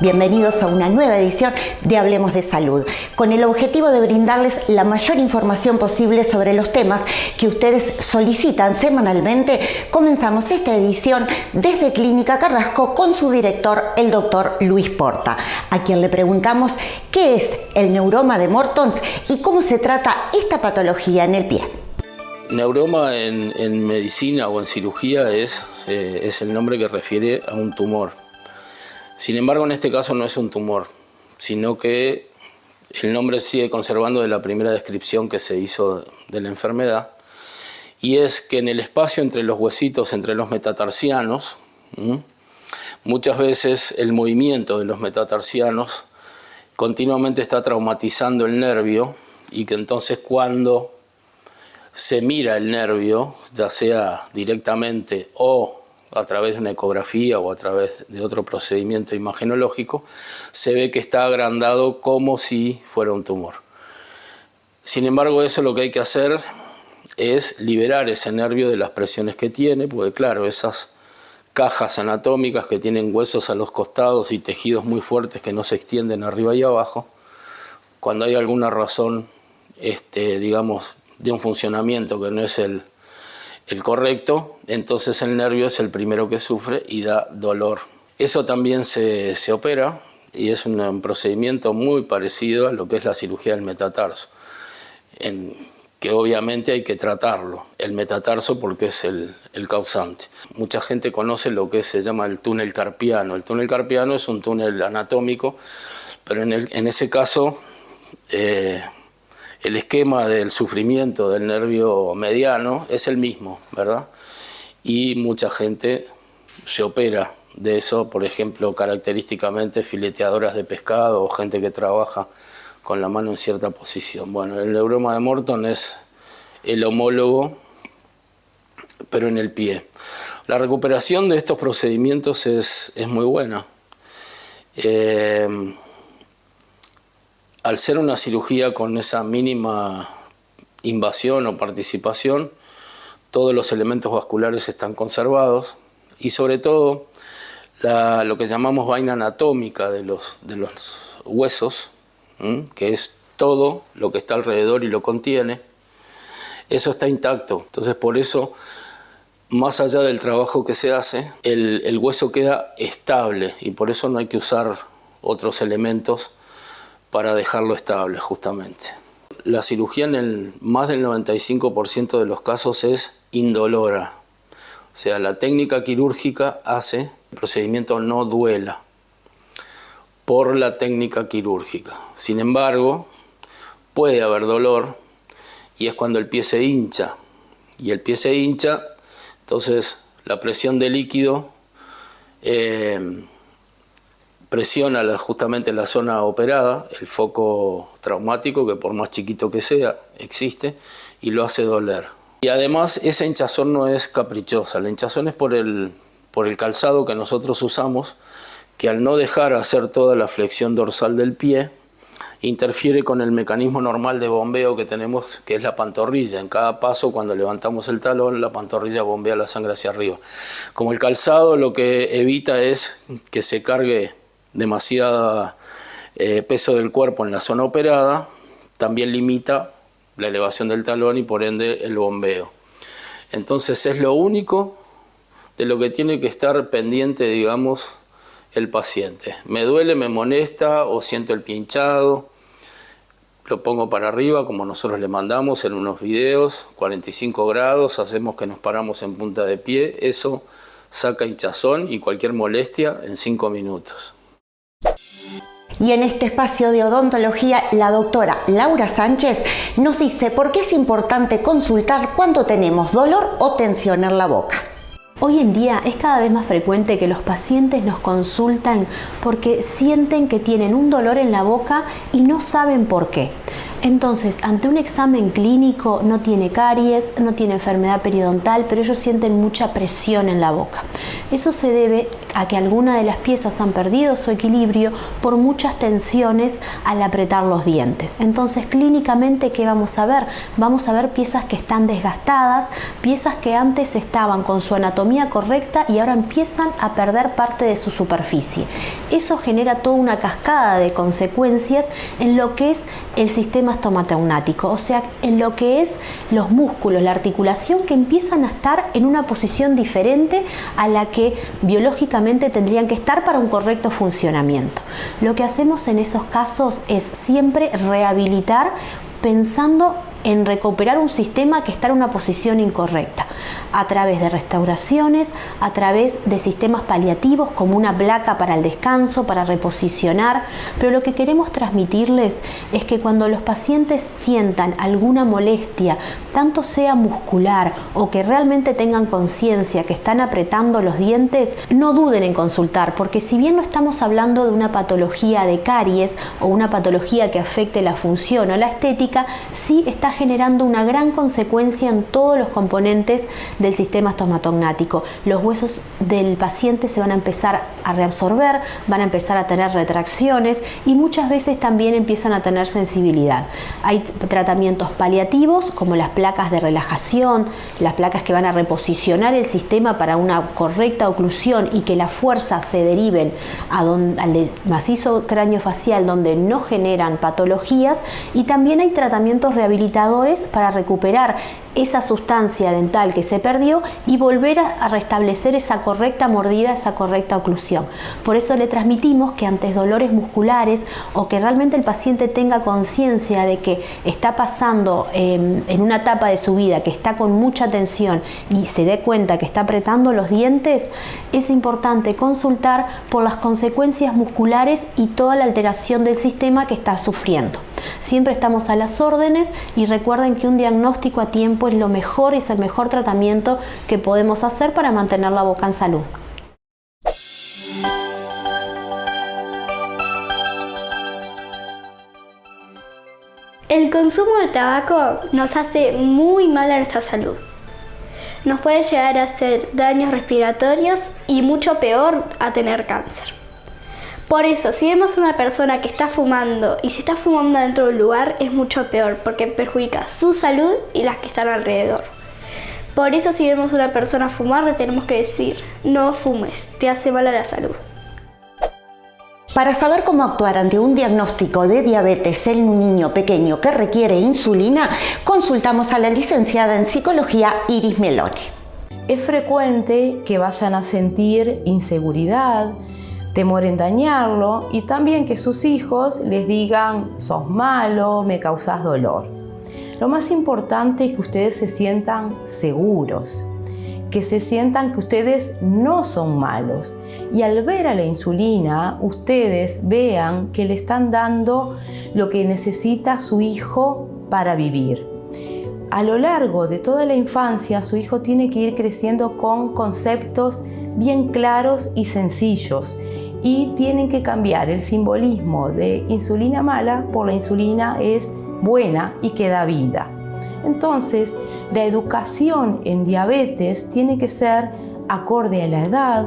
Bienvenidos a una nueva edición de Hablemos de Salud, con el objetivo de brindarles la mayor información posible sobre los temas que ustedes solicitan semanalmente. Comenzamos esta edición desde Clínica Carrasco con su director, el doctor Luis Porta, a quien le preguntamos qué es el neuroma de Mortons y cómo se trata esta patología en el pie. Neuroma en medicina o en cirugía es el nombre que refiere a un tumor. Sin embargo, en este caso no es un tumor, sino que el nombre sigue conservando de la primera descripción que se hizo de la enfermedad, y es que en el espacio entre los huesitos, entre los metatarsianos, muchas veces el movimiento de los metatarsianos continuamente está traumatizando el nervio, y que entonces cuando se mira el nervio, ya sea directamente o a través de una ecografía o a través de otro procedimiento imagenológico, se ve que está agrandado como si fuera un tumor. Sin embargo, eso lo que hay que hacer es liberar ese nervio de las presiones que tiene, porque claro, esas cajas anatómicas que tienen huesos a los costados y tejidos muy fuertes que no se extienden arriba y abajo, cuando hay alguna razón, digamos, de un funcionamiento que no es el correcto, entonces el nervio es el primero que sufre y da dolor. Eso también se opera y es un procedimiento muy parecido a lo que es la cirugía del metatarso, que obviamente hay que tratarlo, el metatarso, porque es el causante. Mucha gente conoce lo que se llama el túnel carpiano. El túnel carpiano es un túnel anatómico, pero en ese caso el esquema del sufrimiento del nervio mediano es el mismo, ¿verdad? Y mucha gente se opera de eso, por ejemplo, característicamente fileteadoras de pescado o gente que trabaja con la mano en cierta posición. Bueno, el neuroma de Morton es el homólogo, pero en el pie. La recuperación de estos procedimientos es muy buena. Al ser una cirugía con esa mínima invasión o participación, todos los elementos vasculares están conservados y sobre todo lo que llamamos vaina anatómica de los huesos, que es todo lo que está alrededor y lo contiene, eso está intacto. Entonces, por eso, más allá del trabajo que se hace, el hueso queda estable y por eso no hay que usar otros elementos para dejarlo estable, justamente. La cirugía en más del 95% de los casos es indolora. O sea, la técnica quirúrgica hace que el procedimiento no duela por la técnica quirúrgica. Sin embargo, puede haber dolor y es cuando el pie se hincha. Y el pie se hincha, entonces la presión de líquido presiona justamente la zona operada, el foco traumático, que por más chiquito que sea, existe, y lo hace doler. Y además esa hinchazón no es caprichosa, la hinchazón es por el calzado que nosotros usamos, que al no dejar hacer toda la flexión dorsal del pie, interfiere con el mecanismo normal de bombeo que tenemos, que es la pantorrilla. En cada paso, cuando levantamos el talón, la pantorrilla bombea la sangre hacia arriba. Como el calzado lo que evita es que se cargue demasiado peso del cuerpo en la zona operada, también limita la elevación del talón y por ende el bombeo. Entonces es lo único de lo que tiene que estar pendiente, digamos, el paciente. Me duele, me molesta o siento el pie hinchado, lo pongo para arriba como nosotros le mandamos en unos videos, 45 grados, hacemos que nos paramos en punta de pie, eso saca hinchazón y cualquier molestia en 5 minutos. Y en este espacio de odontología, la doctora Laura Sánchez nos dice por qué es importante consultar cuando tenemos dolor o tensión en la boca. Hoy en día es cada vez más frecuente que los pacientes nos consultan porque sienten que tienen un dolor en la boca y no saben por qué. Entonces, ante un examen clínico no tiene caries, no tiene enfermedad periodontal, pero ellos sienten mucha presión en la boca. Eso se debe a que alguna de las piezas han perdido su equilibrio por muchas tensiones al apretar los dientes. Entonces, clínicamente, ¿qué vamos a ver? Vamos a ver piezas que están desgastadas, piezas que antes estaban con su anatomía correcta y ahora empiezan a perder parte de su superficie. Eso genera toda una cascada de consecuencias en lo que es el sistema estomatognático, o sea, en lo que es los músculos, la articulación, que empiezan a estar en una posición diferente a la que biológicamente tendrían que estar para un correcto funcionamiento. Lo que hacemos en esos casos es siempre rehabilitar pensando en recuperar un sistema que está en una posición incorrecta, a través de restauraciones, a través de sistemas paliativos como una placa para el descanso, para reposicionar, pero lo que queremos transmitirles es que cuando los pacientes sientan alguna molestia, tanto sea muscular o que realmente tengan conciencia que están apretando los dientes, no duden en consultar, porque si bien no estamos hablando de una patología de caries o una patología que afecte la función o la estética, sí está generando una gran consecuencia en todos los componentes del sistema estomatognático. Los huesos del paciente se van a empezar a reabsorber, van a empezar a tener retracciones y muchas veces también empiezan a tener sensibilidad. Hay tratamientos paliativos como las placas de relajación, las placas que van a reposicionar el sistema para una correcta oclusión y que la fuerza se deriven al macizo craneofacial donde no generan patologías, y también hay tratamientos rehabilitadores para recuperar esa sustancia dental que se perdió y volver a restablecer esa correcta mordida, esa correcta oclusión. Por eso le transmitimos que ante dolores musculares o que realmente el paciente tenga conciencia de que está pasando en una etapa de su vida que está con mucha tensión y se dé cuenta que está apretando los dientes, es importante consultar por las consecuencias musculares y toda la alteración del sistema que está sufriendo. Siempre estamos a las órdenes y recuerden que un diagnóstico a tiempo es lo mejor, es el mejor tratamiento que podemos hacer para mantener la boca en salud. El consumo de tabaco nos hace muy mal a nuestra salud. Nos puede llegar a hacer daños respiratorios y mucho peor a tener cáncer. Por eso, si vemos a una persona que está fumando y si está fumando dentro de un lugar, es mucho peor porque perjudica su salud y las que están alrededor. Por eso, si vemos a una persona fumar, le tenemos que decir: no fumes, te hace mal a la salud. Para saber cómo actuar ante un diagnóstico de diabetes en un niño pequeño que requiere insulina, consultamos a la licenciada en psicología Iris Meloni. Es frecuente que vayan a sentir inseguridad, temor en dañarlo y también que sus hijos les digan: sos malo, me causas dolor. Lo más importante es que ustedes se sientan seguros, que se sientan que ustedes no son malos y al ver a la insulina ustedes vean que le están dando lo que necesita su hijo para vivir. A lo largo de toda la infancia su hijo tiene que ir creciendo con conceptos bien claros y sencillos y tienen que cambiar el simbolismo de insulina mala por la insulina es buena y que da vida. Entonces, la educación en diabetes tiene que ser acorde a la edad,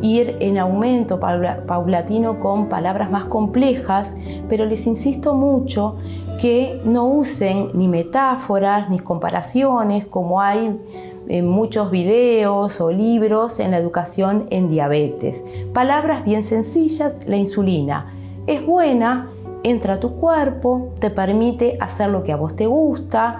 ir en aumento paulatino con palabras más complejas, pero les insisto mucho que no usen ni metáforas ni comparaciones como hay en muchos videos o libros en la educación en diabetes. Palabras bien sencillas: la insulina es buena, entra a tu cuerpo, te permite hacer lo que a vos te gusta,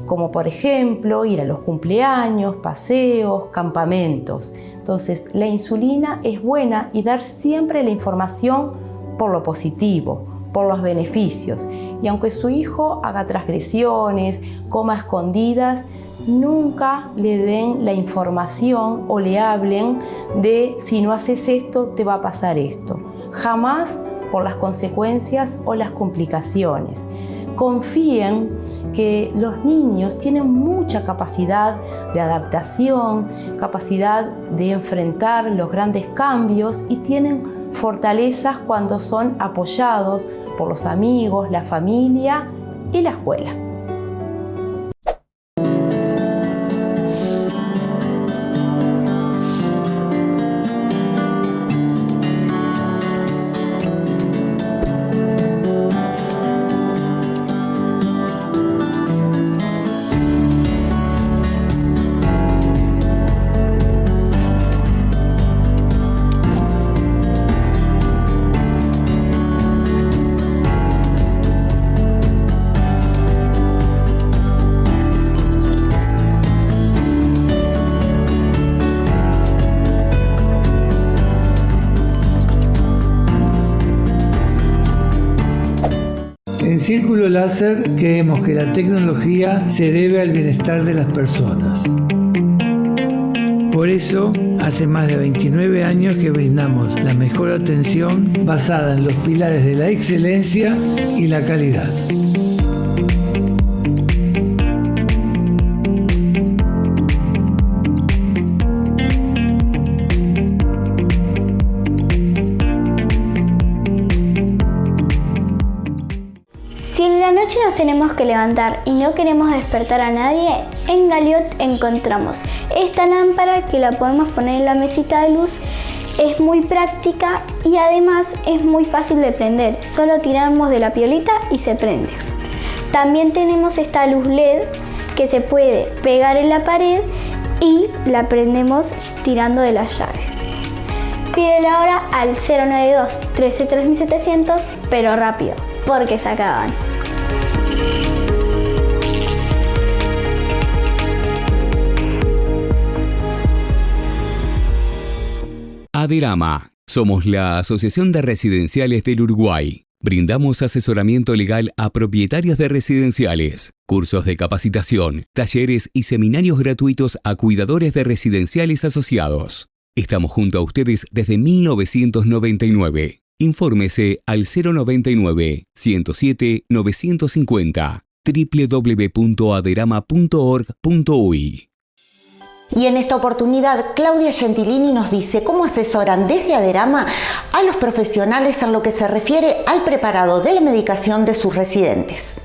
como por ejemplo ir a los cumpleaños, paseos, campamentos. Entonces, la insulina es buena y dar siempre la información por lo positivo, por los beneficios. Y aunque su hijo haga transgresiones, coma a escondidas, nunca le den la información o le hablen de: si no haces esto, te va a pasar esto. Jamás por las consecuencias o las complicaciones. Confíen que los niños tienen mucha capacidad de adaptación, capacidad de enfrentar los grandes cambios y tienen fortalezas cuando son apoyados por los amigos, la familia y la escuela. En Círculo Láser creemos que la tecnología se debe al bienestar de las personas. Por eso, hace más de 29 años que brindamos la mejor atención basada en los pilares de la excelencia y la calidad. Si en la noche nos tenemos que levantar y no queremos despertar a nadie, en Galiot encontramos esta lámpara que la podemos poner en la mesita de luz. Es muy práctica y además es muy fácil de prender. Solo tiramos de la piolita y se prende. También tenemos esta luz LED que se puede pegar en la pared y la prendemos tirando de la llave. Pídela ahora al 092 13 3700, pero rápido, porque se acaban. Aderama. Somos la Asociación de Residenciales del Uruguay. Brindamos asesoramiento legal a propietarios de residenciales, cursos de capacitación, talleres y seminarios gratuitos a cuidadores de residenciales asociados. Estamos junto a ustedes desde 1999. Infórmese al 099 107 950 www.aderama.org.uy. Y en esta oportunidad, Claudia Gentilini nos dice cómo asesoran desde Aderama a los profesionales en lo que se refiere al preparado de la medicación de sus residentes.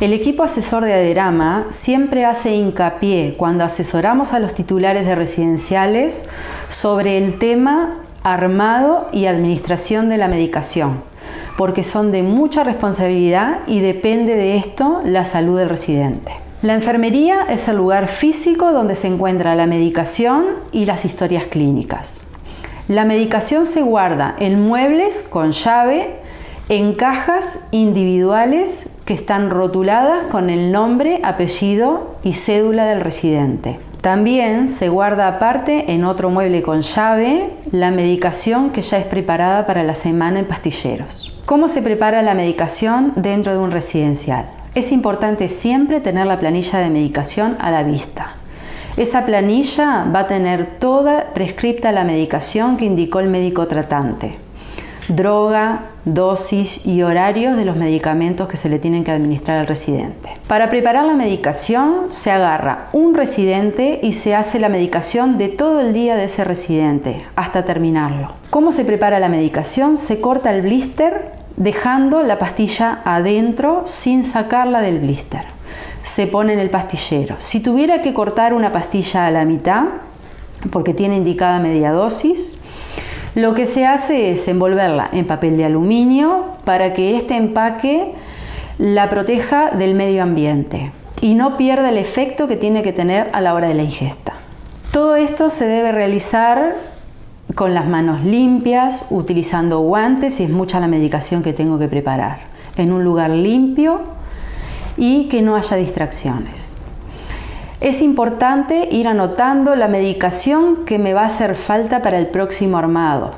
El equipo asesor de Aderama siempre hace hincapié cuando asesoramos a los titulares de residenciales sobre el tema armado y administración de la medicación, porque son de mucha responsabilidad y depende de esto la salud del residente. La enfermería es el lugar físico donde se encuentra la medicación y las historias clínicas. La medicación se guarda en muebles con llave, en cajas individuales que están rotuladas con el nombre, apellido y cédula del residente. También se guarda aparte en otro mueble con llave la medicación que ya es preparada para la semana en pastilleros. ¿Cómo se prepara la medicación dentro de un residencial? Es importante siempre tener la planilla de medicación a la vista. Esa planilla va a tener toda prescripta la medicación que indicó el médico tratante. Droga, dosis y horarios de los medicamentos que se le tienen que administrar al residente. Para preparar la medicación se agarra un residente y se hace la medicación de todo el día de ese residente hasta terminarlo. ¿Cómo se prepara la medicación? Se corta el blister dejando la pastilla adentro sin sacarla del blister. Se pone en el pastillero. Si tuviera que cortar una pastilla a la mitad, porque tiene indicada media dosis, lo que se hace es envolverla en papel de aluminio para que este empaque la proteja del medio ambiente y no pierda el efecto que tiene que tener a la hora de la ingesta. Todo esto se debe realizar con las manos limpias, utilizando guantes si es mucha la medicación que tengo que preparar, en un lugar limpio y que no haya distracciones. Es importante ir anotando la medicación que me va a hacer falta para el próximo armado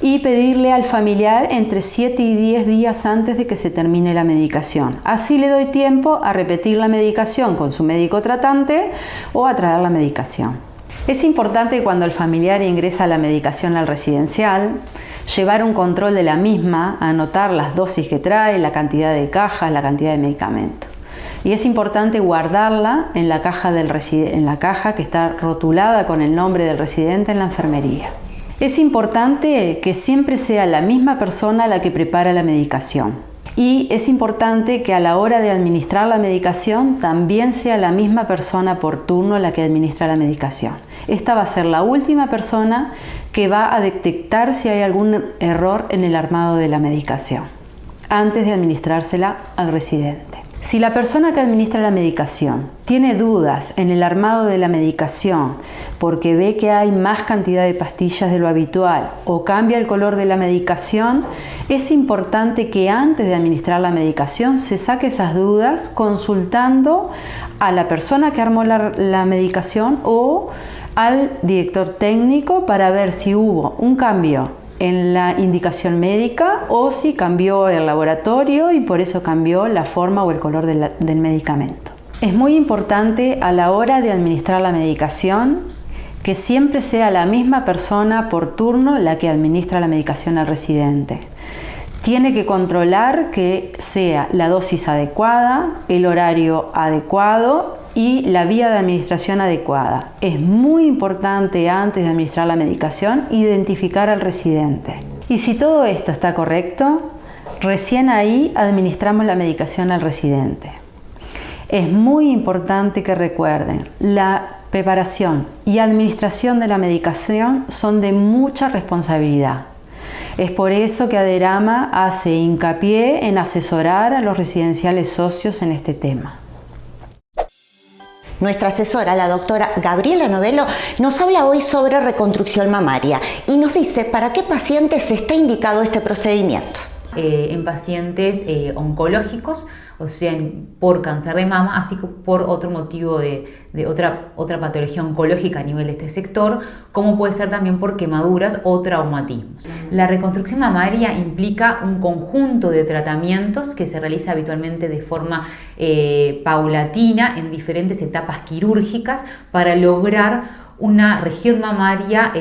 y pedirle al familiar entre 7 y 10 días antes de que se termine la medicación. Así le doy tiempo a repetir la medicación con su médico tratante o a traer la medicación. Es importante cuando el familiar ingresa la medicación al residencial, llevar un control de la misma, anotar las dosis que trae, la cantidad de cajas, la cantidad de medicamento. Y es importante guardarla en la caja que está rotulada con el nombre del residente en la enfermería. Es importante que siempre sea la misma persona la que prepara la medicación Y es importante que a la hora de administrar la medicación también sea la misma persona por turno la que administra la medicación. Esta va a ser la última persona que va a detectar si hay algún error en el armado de la medicación antes de administrársela al residente. Si la persona que administra la medicación tiene dudas en el armado de la medicación porque ve que hay más cantidad de pastillas de lo habitual o cambia el color de la medicación, es importante que antes de administrar la medicación se saque esas dudas consultando a la persona que armó la medicación o al director técnico para ver si hubo un cambio en la indicación médica o si cambió el laboratorio y por eso cambió la forma o el color del medicamento. Es muy importante a la hora de administrar la medicación que siempre sea la misma persona por turno la que administra la medicación al residente. Tiene que controlar que sea la dosis adecuada, el horario adecuado y la vía de administración adecuada. Es muy importante antes de administrar la medicación identificar al residente. Y si todo esto está correcto, recién ahí administramos la medicación al residente. Es muy importante que recuerden, la preparación y administración de la medicación son de mucha responsabilidad. Es por eso que Aderama hace hincapié en asesorar a los residenciales socios en este tema. Nuestra asesora, la doctora Gabriela Novello, nos habla hoy sobre reconstrucción mamaria y nos dice para qué pacientes está indicado este procedimiento. En pacientes oncológicos, o sea, por cáncer de mama, así como por otro motivo de otra patología oncológica a nivel de este sector, como puede ser también por quemaduras o traumatismos. La reconstrucción mamaria implica un conjunto de tratamientos que se realiza habitualmente de forma paulatina en diferentes etapas quirúrgicas para lograr una región mamaria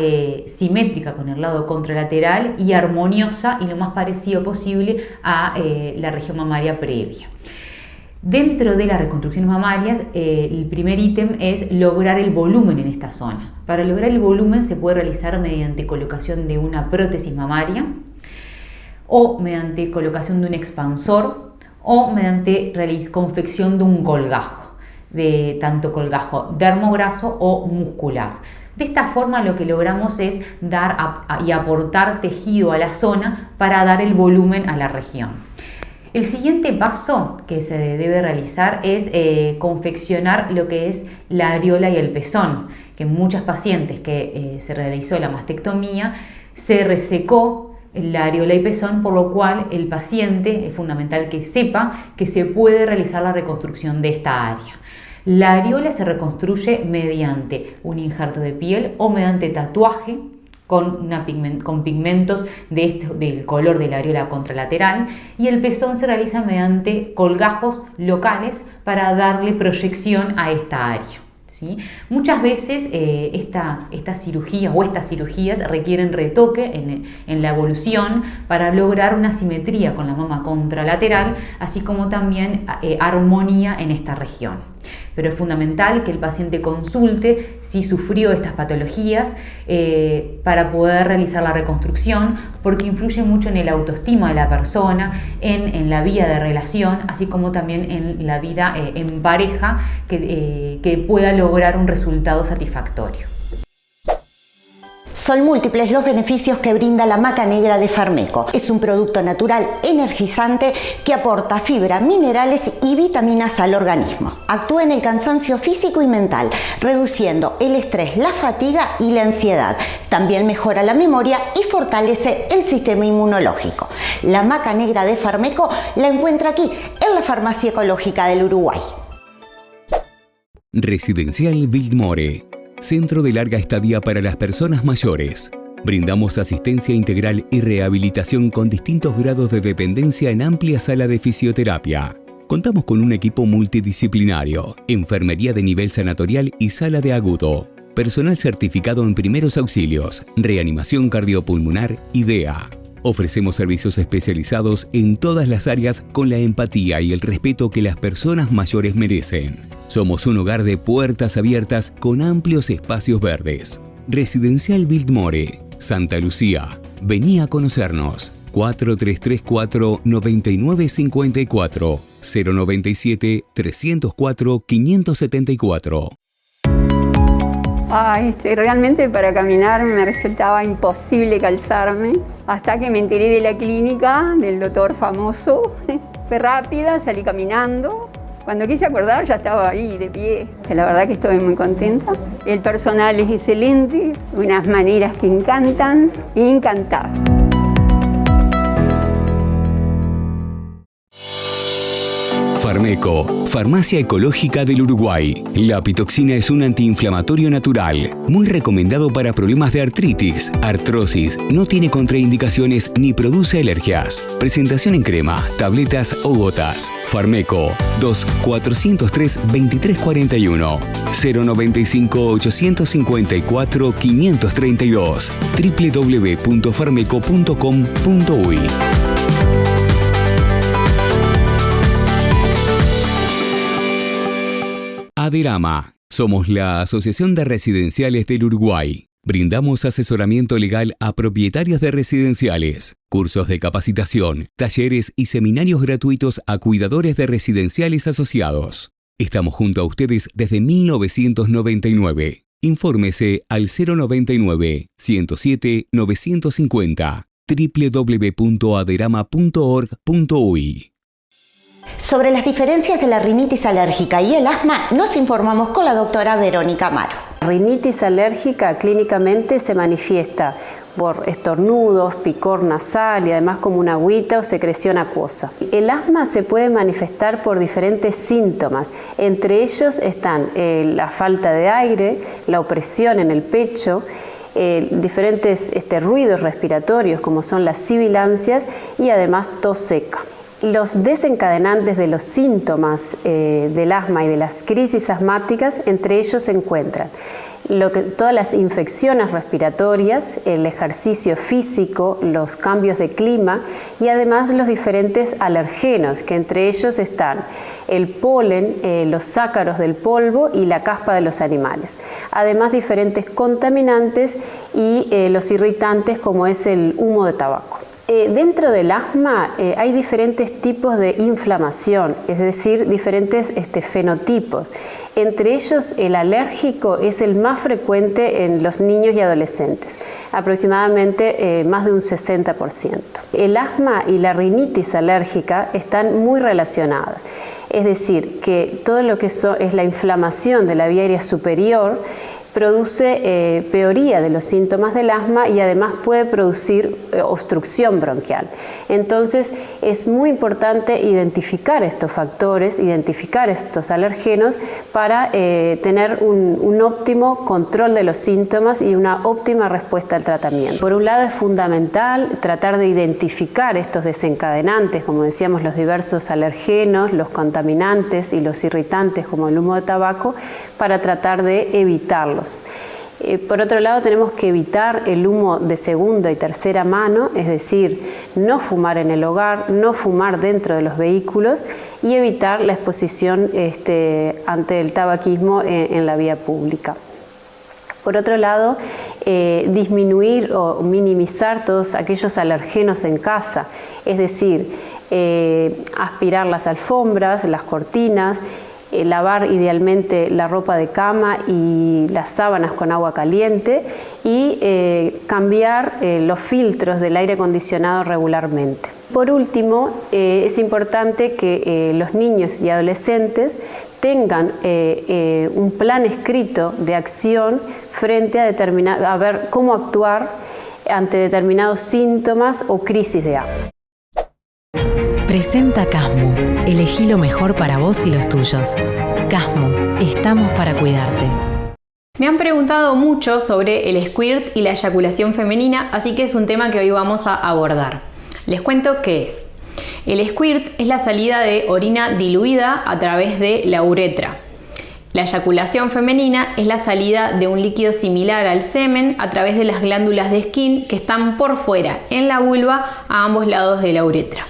simétrica con el lado contralateral y armoniosa y lo más parecido posible a la región mamaria previa. Dentro de las reconstrucciones mamarias, el primer ítem es lograr el volumen en esta zona. Para lograr el volumen se puede realizar mediante colocación de una prótesis mamaria o mediante colocación de un expansor o mediante confección de un colgajo, de tanto colgajo dermograso o muscular. De esta forma lo que logramos es dar y aportar tejido a la zona para dar el volumen a la región. El siguiente paso que se debe realizar es confeccionar lo que es la areola y el pezón, que en muchas pacientes que se realizó la mastectomía se resecó la areola y pezón, por lo cual el paciente es fundamental que sepa que se puede realizar la reconstrucción de esta área. La areola se reconstruye mediante un injerto de piel o mediante tatuaje con pigmentos del color de la areola contralateral, y el pezón se realiza mediante colgajos locales para darle proyección a esta área. ¿Sí? Muchas veces estas cirugías requieren retoque en la evolución para lograr una simetría con la mama contralateral, así como también armonía en esta región. Pero es fundamental que el paciente consulte si sufrió estas patologías para poder realizar la reconstrucción, porque influye mucho en el autoestima de la persona, en la vida de relación, así como también en la vida en pareja, que pueda lograr un resultado satisfactorio. Son múltiples los beneficios que brinda la maca negra de Farmeco. Es un producto natural energizante que aporta fibra, minerales y vitaminas al organismo. Actúa en el cansancio físico y mental, reduciendo el estrés, la fatiga y la ansiedad. También mejora la memoria y fortalece el sistema inmunológico. La maca negra de Farmeco la encuentra aquí, en la Farmacia Ecológica del Uruguay. Residencial Biltmore. Centro de larga estadía para las personas mayores. Brindamos asistencia integral y rehabilitación con distintos grados de dependencia en amplia sala de fisioterapia. Contamos con un equipo multidisciplinario, enfermería de nivel sanatorial y sala de agudo, personal certificado en primeros auxilios, reanimación cardiopulmonar y DEA. Ofrecemos servicios especializados en todas las áreas con la empatía y el respeto que las personas mayores merecen. Somos un hogar de puertas abiertas con amplios espacios verdes. Residencial Biltmore, Santa Lucía. Vení a conocernos. 4334 9954 097 304 574. Realmente para caminar me resultaba imposible calzarme, hasta que me enteré de la clínica del doctor famoso. Fue rápida, salí caminando. Cuando quise acordar ya estaba ahí de pie. La verdad que estoy muy contenta. El personal es excelente, unas maneras que encantan, encantada. Farmeco, Farmacia Ecológica del Uruguay. La pitoxina es un antiinflamatorio natural, muy recomendado para problemas de artritis, artrosis, no tiene contraindicaciones ni produce alergias. Presentación en crema, tabletas o gotas. Farmeco, 2-403-2341, 095-854-532, www.farmeco.com.uy. Adirama. Somos la Asociación de Residenciales del Uruguay. Brindamos asesoramiento legal a propietarios de residenciales, cursos de capacitación, talleres y seminarios gratuitos a cuidadores de residenciales asociados. Estamos junto a ustedes desde 1999. Infórmese al 099-107-950, www.adirama.org.uy. Sobre las diferencias de la rinitis alérgica y el asma, nos informamos con la doctora Verónica Amaro. La rinitis alérgica clínicamente se manifiesta por estornudos, picor nasal y además como una agüita o secreción acuosa. El asma se puede manifestar por diferentes síntomas. Entre ellos están la falta de aire, la opresión en el pecho, diferentes ruidos respiratorios como son las sibilancias y además tos seca. Los desencadenantes de los síntomas del asma y de las crisis asmáticas, entre ellos se encuentran todas las infecciones respiratorias, el ejercicio físico, los cambios de clima y además los diferentes alergenos, que entre ellos están el polen, los ácaros del polvo y la caspa de los animales. Además diferentes contaminantes y los irritantes como es el humo de tabaco. Dentro del asma hay diferentes tipos de inflamación, es decir, diferentes fenotipos. Entre ellos, el alérgico es el más frecuente en los niños y adolescentes, aproximadamente más de un 60%. El asma y la rinitis alérgica están muy relacionadas, es decir, que todo lo que es la inflamación de la vía aérea superior produce peoría de los síntomas del asma y además puede producir obstrucción bronquial. Entonces es muy importante identificar estos factores, identificar estos alergenos para tener un óptimo control de los síntomas y una óptima respuesta al tratamiento. Por un lado es fundamental tratar de identificar estos desencadenantes, como decíamos, los diversos alergenos, los contaminantes y los irritantes como el humo de tabaco, para tratar de evitarlos. Por otro lado, tenemos que evitar el humo de segunda y tercera mano, es decir, no fumar en el hogar, no fumar dentro de los vehículos y evitar la exposición ante el tabaquismo en la vía pública. Por otro lado, disminuir o minimizar todos aquellos alergenos en casa, es decir, aspirar las alfombras, las cortinas, lavar idealmente la ropa de cama y las sábanas con agua caliente y cambiar los filtros del aire acondicionado regularmente. Por último, es importante que los niños y adolescentes tengan un plan escrito de acción frente a ver cómo actuar ante determinados síntomas o crisis de asma. Presenta Casmu. Elegí lo mejor para vos y los tuyos. Casmu, estamos para cuidarte. Me han preguntado mucho sobre el squirt y la eyaculación femenina, así que es un tema que hoy vamos a abordar. Les cuento qué es. El squirt es la salida de orina diluida a través de la uretra. La eyaculación femenina es la salida de un líquido similar al semen a través de las glándulas de Skene que están por fuera, en la vulva, a ambos lados de la uretra.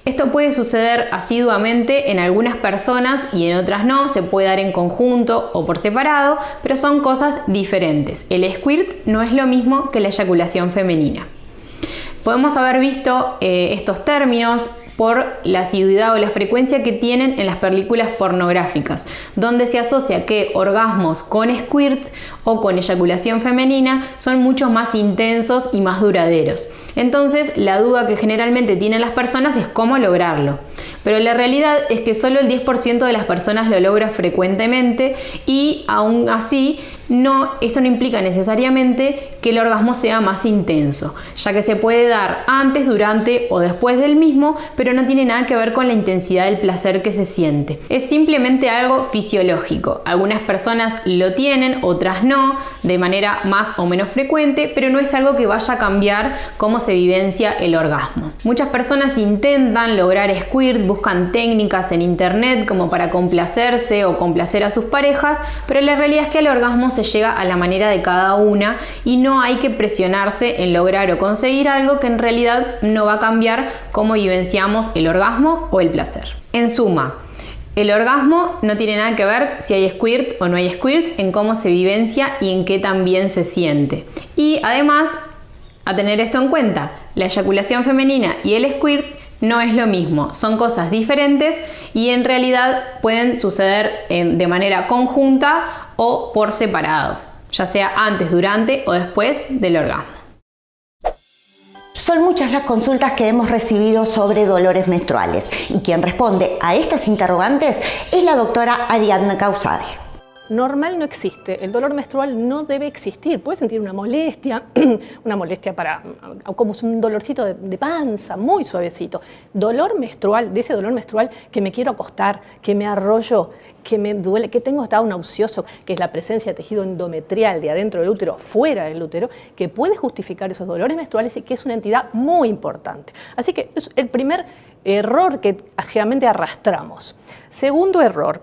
Esto puede suceder asiduamente en algunas personas y en otras no, se puede dar en conjunto o por separado, pero son cosas diferentes. El squirt no es lo mismo que la eyaculación femenina. Podemos haber visto estos términos por la asiduidad o la frecuencia que tienen en las películas pornográficas, donde se asocia que orgasmos con squirt o con eyaculación femenina son mucho más intensos y más duraderos. Entonces, la duda que generalmente tienen las personas es cómo lograrlo. Pero la realidad es que solo el 10% de las personas lo logra frecuentemente y aún así esto no implica necesariamente que el orgasmo sea más intenso, ya que se puede dar antes, durante o después del mismo, pero no tiene nada que ver con la intensidad del placer que se siente. Es simplemente algo fisiológico. Algunas personas lo tienen, otras no, de manera más o menos frecuente, pero no es algo que vaya a cambiar cómo se vivencia el orgasmo. Muchas personas intentan lograr squirt, buscan técnicas en internet como para complacerse o complacer a sus parejas, pero la realidad es que el orgasmo se llega a la manera de cada una y no hay que presionarse en lograr o conseguir algo que en realidad no va a cambiar cómo vivenciamos el orgasmo o el placer. En suma, el orgasmo no tiene nada que ver si hay squirt o no hay squirt, en cómo se vivencia y en qué también se siente. Y además, a tener esto en cuenta, la eyaculación femenina y el squirt no es lo mismo, son cosas diferentes y en realidad pueden suceder de manera conjunta o por separado, ya sea antes, durante o después del orgasmo. Son muchas las consultas que hemos recibido sobre dolores menstruales y quien responde a estas interrogantes es la doctora Ariadna Causade. Normal no existe, el dolor menstrual no debe existir, puede sentir una molestia como un dolorcito de panza, muy suavecito. Dolor menstrual, de ese dolor menstrual que me quiero acostar, que me arrollo, que me duele, que tengo estado nauseoso, que es la presencia de tejido endometrial de adentro del útero, fuera del útero, que puede justificar esos dolores menstruales y que es una entidad muy importante. Así que es el primer error que generalmente arrastramos. Segundo error.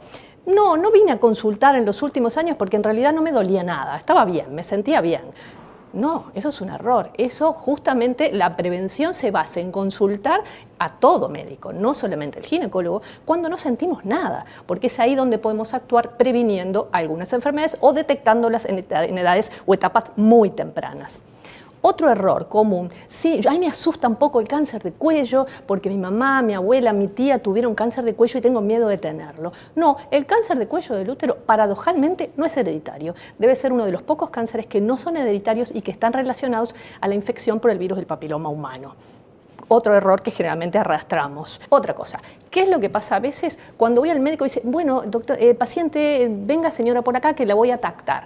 No vine a consultar en los últimos años porque en realidad no me dolía nada, estaba bien, me sentía bien. No, eso es un error. Eso justamente la prevención se basa en consultar a todo médico, no solamente el ginecólogo, cuando no sentimos nada, porque es ahí donde podemos actuar previniendo algunas enfermedades o detectándolas en edades o etapas muy tempranas. Otro error común, sí, a mí me asusta un poco el cáncer de cuello porque mi mamá, mi abuela, mi tía tuvieron cáncer de cuello y tengo miedo de tenerlo. No, el cáncer de cuello del útero paradojalmente no es hereditario. Debe ser uno de los pocos cánceres que no son hereditarios y que están relacionados a la infección por el virus del papiloma humano. Otro error que generalmente arrastramos. Otra cosa, ¿qué es lo que pasa a veces cuando voy al médico y dice, bueno, doctor, paciente, venga señora por acá que la voy a tactar?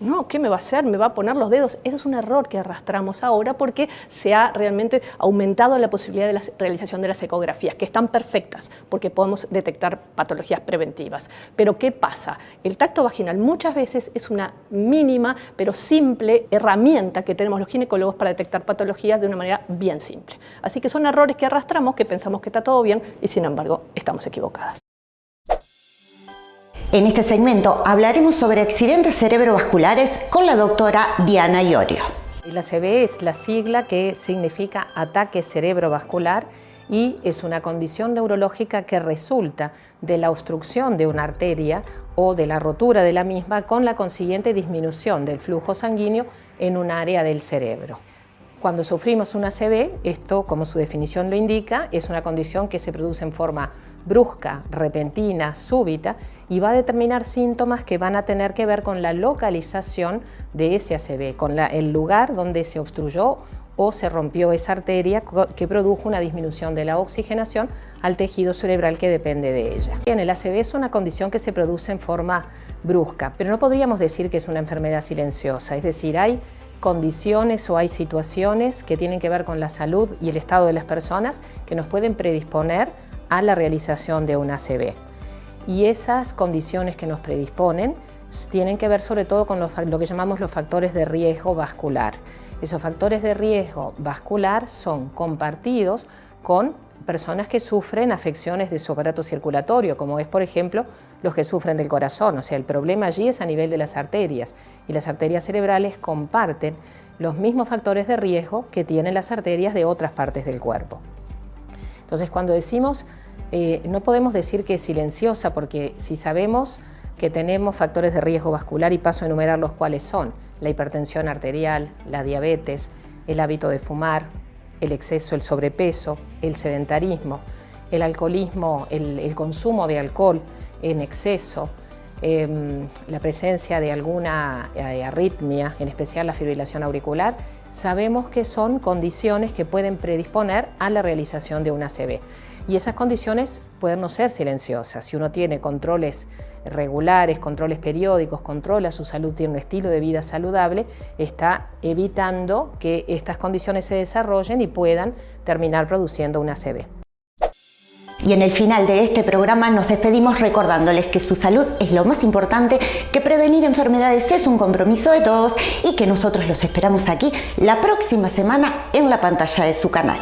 No, ¿qué me va a hacer? ¿Me va a poner los dedos? Ese es un error que arrastramos ahora porque se ha realmente aumentado la posibilidad de la realización de las ecografías, que están perfectas porque podemos detectar patologías preventivas. Pero ¿qué pasa? El tacto vaginal muchas veces es una mínima pero simple herramienta que tenemos los ginecólogos para detectar patologías de una manera bien simple. Así que son errores que arrastramos, que pensamos que está todo bien y sin embargo estamos equivocadas. En este segmento hablaremos sobre accidentes cerebrovasculares con la doctora Diana Iorio. La ACV es la sigla que significa ataque cerebrovascular y es una condición neurológica que resulta de la obstrucción de una arteria o de la rotura de la misma con la consiguiente disminución del flujo sanguíneo en un área del cerebro. Cuando sufrimos una ACV, esto, como su definición lo indica, es una condición que se produce en forma brusca, repentina, súbita y va a determinar síntomas que van a tener que ver con la localización de ese ACV, con el lugar donde se obstruyó o se rompió esa arteria que produjo una disminución de la oxigenación al tejido cerebral que depende de ella. Bien, el ACV es una condición que se produce en forma brusca, pero no podríamos decir que es una enfermedad silenciosa, es decir, hay condiciones o hay situaciones que tienen que ver con la salud y el estado de las personas que nos pueden predisponer a la realización de una ACV. Y esas condiciones que nos predisponen tienen que ver sobre todo con lo que llamamos los factores de riesgo vascular. Esos factores de riesgo vascular son compartidos con personas que sufren afecciones de su aparato circulatorio, como es, por ejemplo, los que sufren del corazón. O sea, el problema allí es a nivel de las arterias y las arterias cerebrales comparten los mismos factores de riesgo que tienen las arterias de otras partes del cuerpo. Entonces, cuando decimos, no podemos decir que es silenciosa, porque si sabemos que tenemos factores de riesgo vascular, y paso a enumerar los cuales son la hipertensión arterial, la diabetes, el hábito de fumar, el exceso, el sobrepeso, el sedentarismo, el alcoholismo, el consumo de alcohol en exceso, la presencia de alguna arritmia, en especial la fibrilación auricular, sabemos que son condiciones que pueden predisponer a la realización de una ACV. Y esas condiciones pueden no ser silenciosas. Si uno tiene controles regulares, controles periódicos, controla su salud, tiene un estilo de vida saludable, está evitando que estas condiciones se desarrollen y puedan terminar produciendo una ACV. Y en el final de este programa nos despedimos recordándoles que su salud es lo más importante, que prevenir enfermedades es un compromiso de todos y que nosotros los esperamos aquí la próxima semana en la pantalla de su canal.